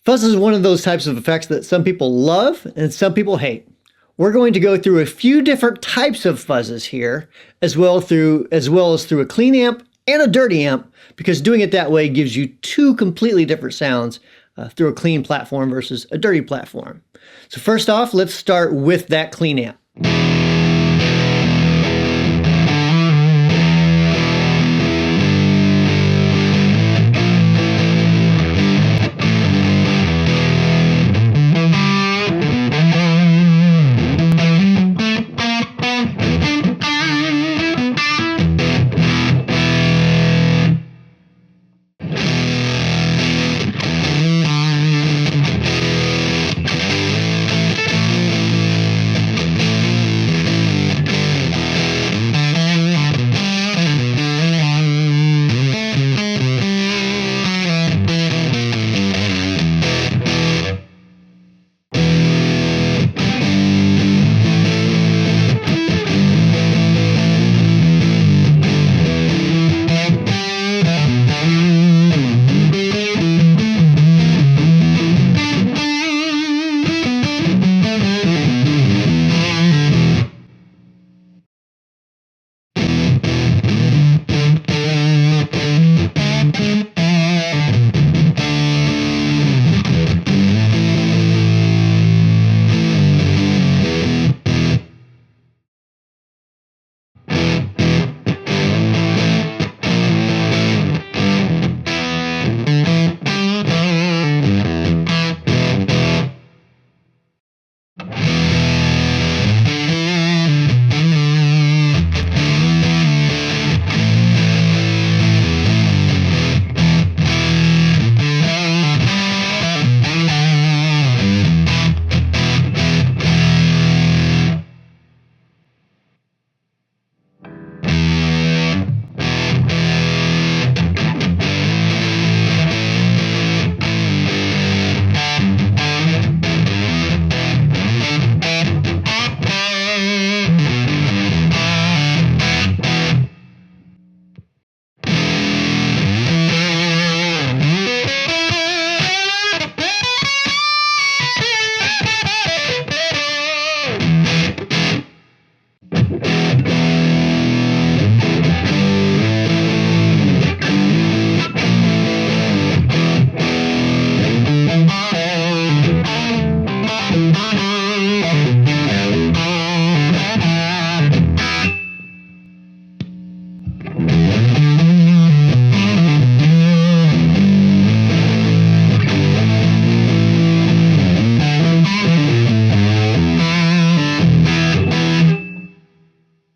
Fuzz is one of those types of effects that some people love and some people hate. We're going to go through a few different types of fuzzes here, as well as through a clean amp and a dirty amp, because doing it that way gives you two completely different sounds through a clean platform versus a dirty platform. So first off, let's start with that clean amp.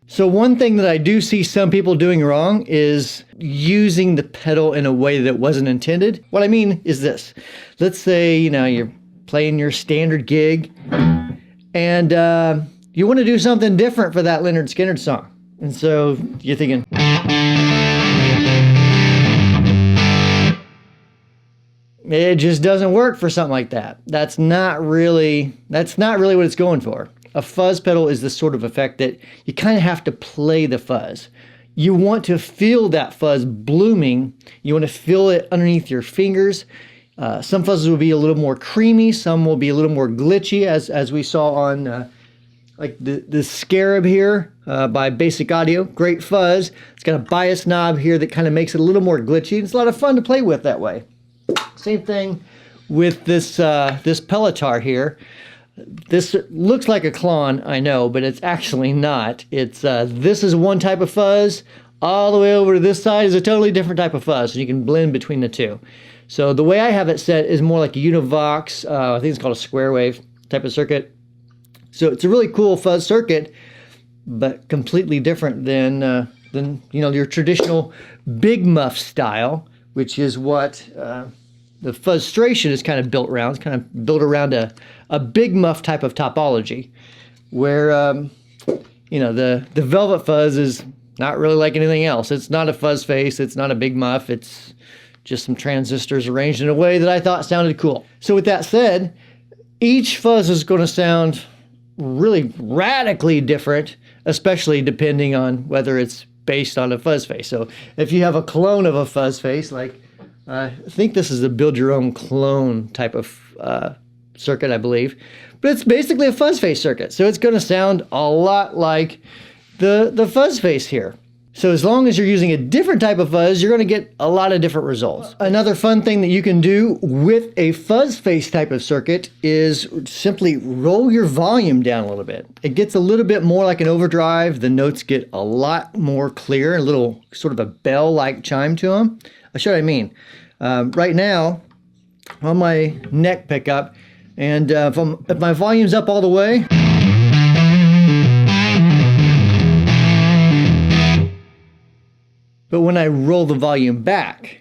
So one thing that I do see some people doing wrong is using the pedal in a way that wasn't intended. What I mean is this. Let's say, you're playing your standard gig and you want to do something different for that Lynyrd Skynyrd song. And so you're thinking, it just doesn't work for something like that. That's not really what it's going for. A fuzz pedal is the sort of effect that you kind of have to play the fuzz. You want to feel that fuzz blooming. You want to feel it underneath your fingers. Some fuzzes will be a little more creamy. Some will be a little more glitchy, as we saw on like the Scarab here by Basic Audio. Great fuzz. It's got a bias knob here that kind of makes it a little more glitchy. It's a lot of fun to play with that way. Same thing with this Pelitaur here. This looks like a clone, I know, but it's actually not. It's this is one type of fuzz. All the way over to this side is a totally different type of fuzz, and you can blend between the two. So the way I have it set is more like a Univox, I think it's called a square wave type of circuit. So it's a really cool fuzz circuit, but completely different than your traditional big muff style, which is what the Fuzztration is kind of built around. It's kind of built around a big muff type of topology, where the Velvet Fuzz is not really like anything else. It's not a fuzz face. It's not a big muff. It's just some transistors arranged in a way that I thought sounded cool. So with that said, each fuzz is going to sound really radically different, especially depending on whether it's based on a fuzz face. So if you have a clone of a fuzz face, like I think this is a build your own clone type of circuit, I believe. But it's basically a fuzz face circuit. So it's going to sound a lot like the fuzz face here. So as long as you're using a different type of fuzz, you're going to get a lot of different results. Another fun thing that you can do with a fuzz face type of circuit is simply roll your volume down a little bit. It gets a little bit more like an overdrive. The notes get a lot more clear, a little sort of a bell-like chime to them. I'll show you what I mean. Right now, on my neck pickup, and if my volume's up all the way, but when I roll the volume back,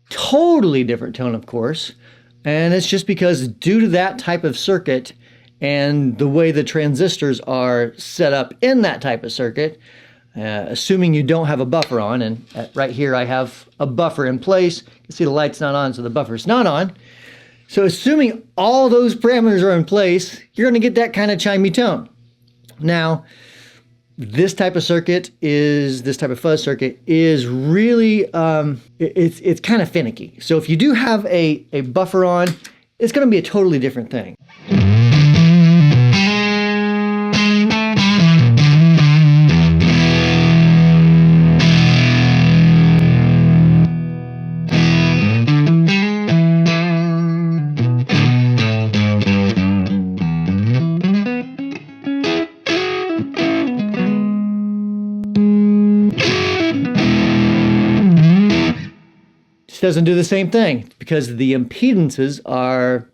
totally different tone, of course. And it's just because due to that type of circuit and the way the transistors are set up in that type of circuit, assuming you don't have a buffer on, and right here I have a buffer in place. You can see the light's not on, so the buffer's not on. So assuming all those parameters are in place, you're going to get that kind of chimey tone. Now, this type of fuzz circuit is really, it's kind of finicky. So if you do have a buffer on, it's going to be a totally different thing. Doesn't do the same thing because the impedances are,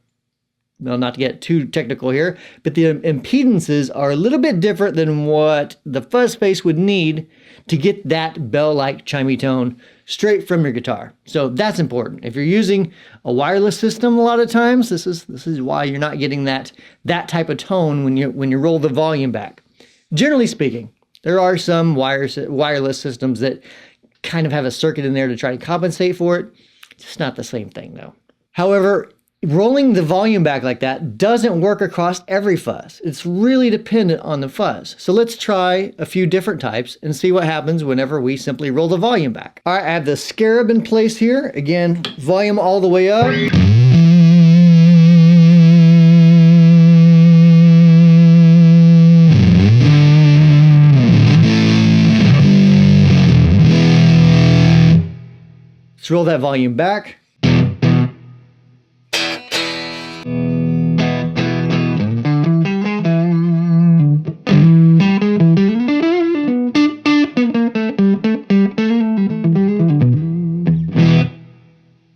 well, not to get too technical here, but the impedances are a little bit different than what the fuzz face would need to get that bell-like chimey tone straight from your guitar. So that's important. If you're using a wireless system, a lot of times this is why you're not getting that type of tone when you roll the volume back. Generally speaking, there are some wireless systems that kind of have a circuit in there to try to compensate for it. It's not the same thing though. However, rolling the volume back like that doesn't work across every fuzz. It's really dependent on the fuzz. So let's try a few different types and see what happens whenever we simply roll the volume back. All right, I have the Scarab in place here. Again, volume all the way up. Let's roll that volume back.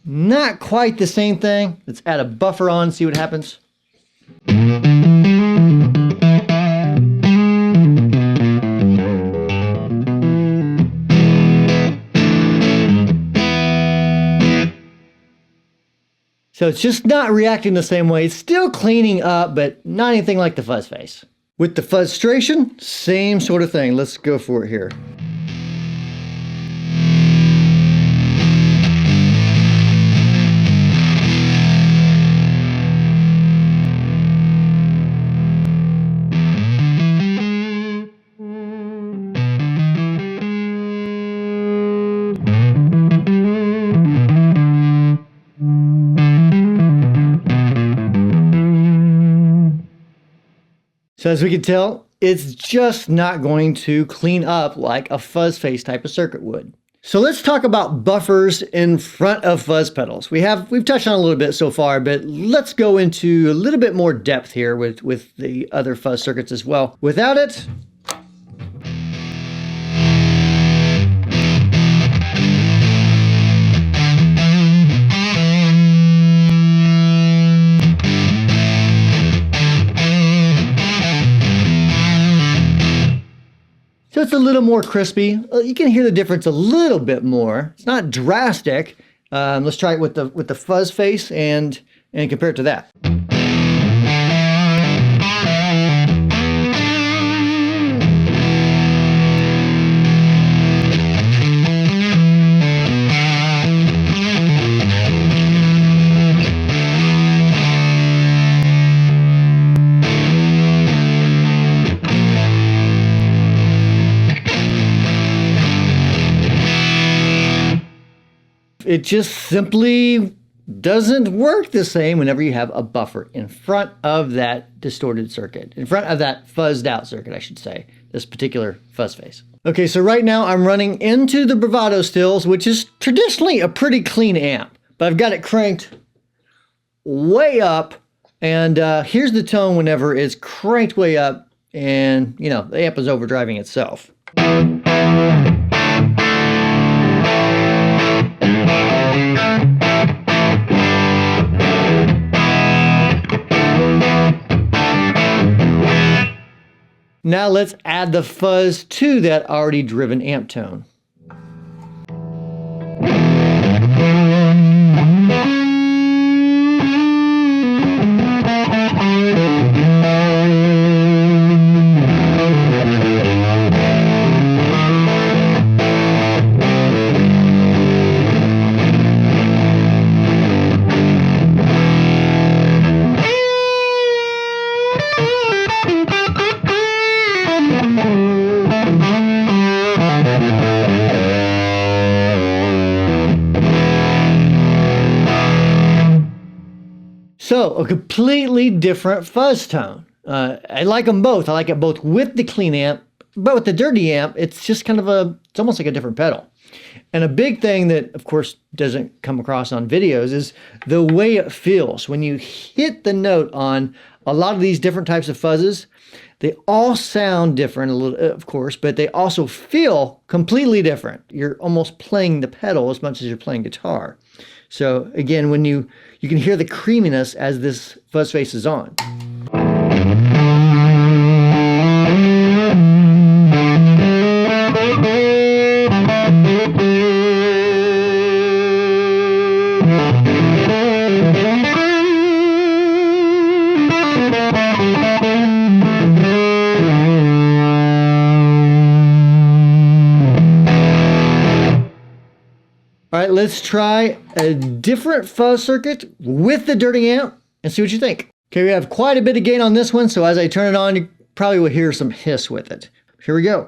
Not quite the same thing. Let's add a buffer on, see what happens. So it's just not reacting the same way. It's still cleaning up, but not anything like the fuzz face. With the Fuzztration, same sort of thing. Let's go for it here. So as we can tell, it's just not going to clean up like a fuzz face type of circuit would. So let's talk about buffers in front of fuzz pedals. We've touched on it a little bit so far, but let's go into a little bit more depth here with the other fuzz circuits as well. Without it, so it's a little more crispy. You can hear the difference a little bit more. It's not drastic. Let's try it with the fuzz face and compare it to that. It just simply doesn't work the same whenever you have a buffer in front of that distorted circuit, in front of that fuzzed out circuit, I should say, this particular fuzz face. Okay, so right now I'm running into the Bravado stills, which is traditionally a pretty clean amp, but I've got it cranked way up, and here's the tone whenever it's cranked way up, and you know, the amp is overdriving itself. Now let's add the fuzz to that already driven amp tone. So, a completely different fuzz tone. I like them both. I like it both with the clean amp, but with the dirty amp, it's just kind of it's almost like a different pedal. And a big thing that, of course, doesn't come across on videos is the way it feels. When you hit the note on a lot of these different types of fuzzes, they all sound different, a little, of course, but they also feel completely different. You're almost playing the pedal as much as you're playing guitar. So again, when you can hear the creaminess as this fuzz face is on. All right, let's try a different fuzz circuit with the dirty amp and see what you think. Okay, we have quite a bit of gain on this one, so as I turn it on, you probably will hear some hiss with it. Here we go.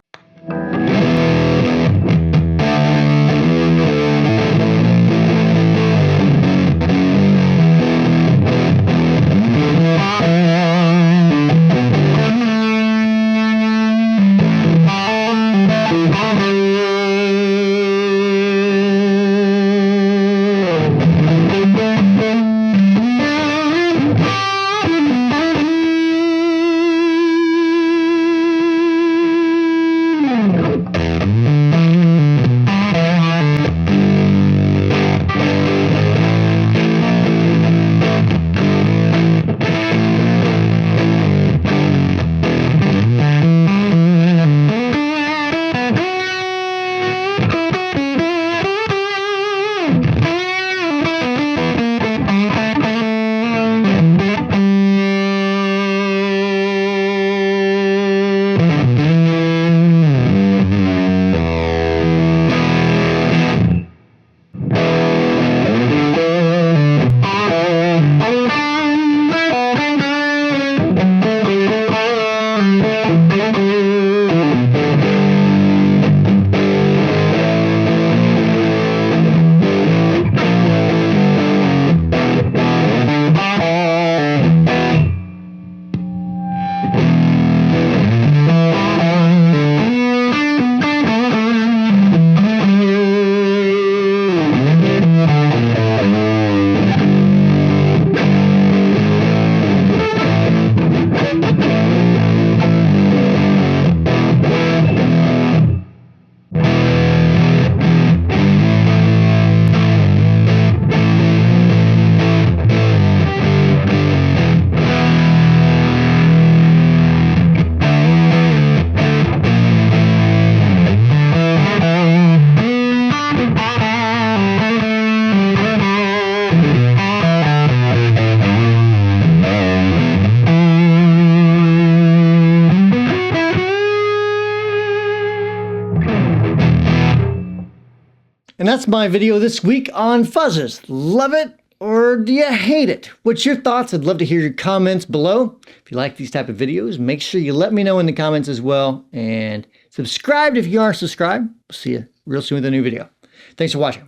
And that's my video this week on fuzzes. Love it or do you hate it? What's your thoughts? I'd love to hear your comments below. If you like these type of videos, make sure you let me know in the comments as well. And subscribe if you aren't subscribed. We'll see you real soon with a new video. Thanks for watching.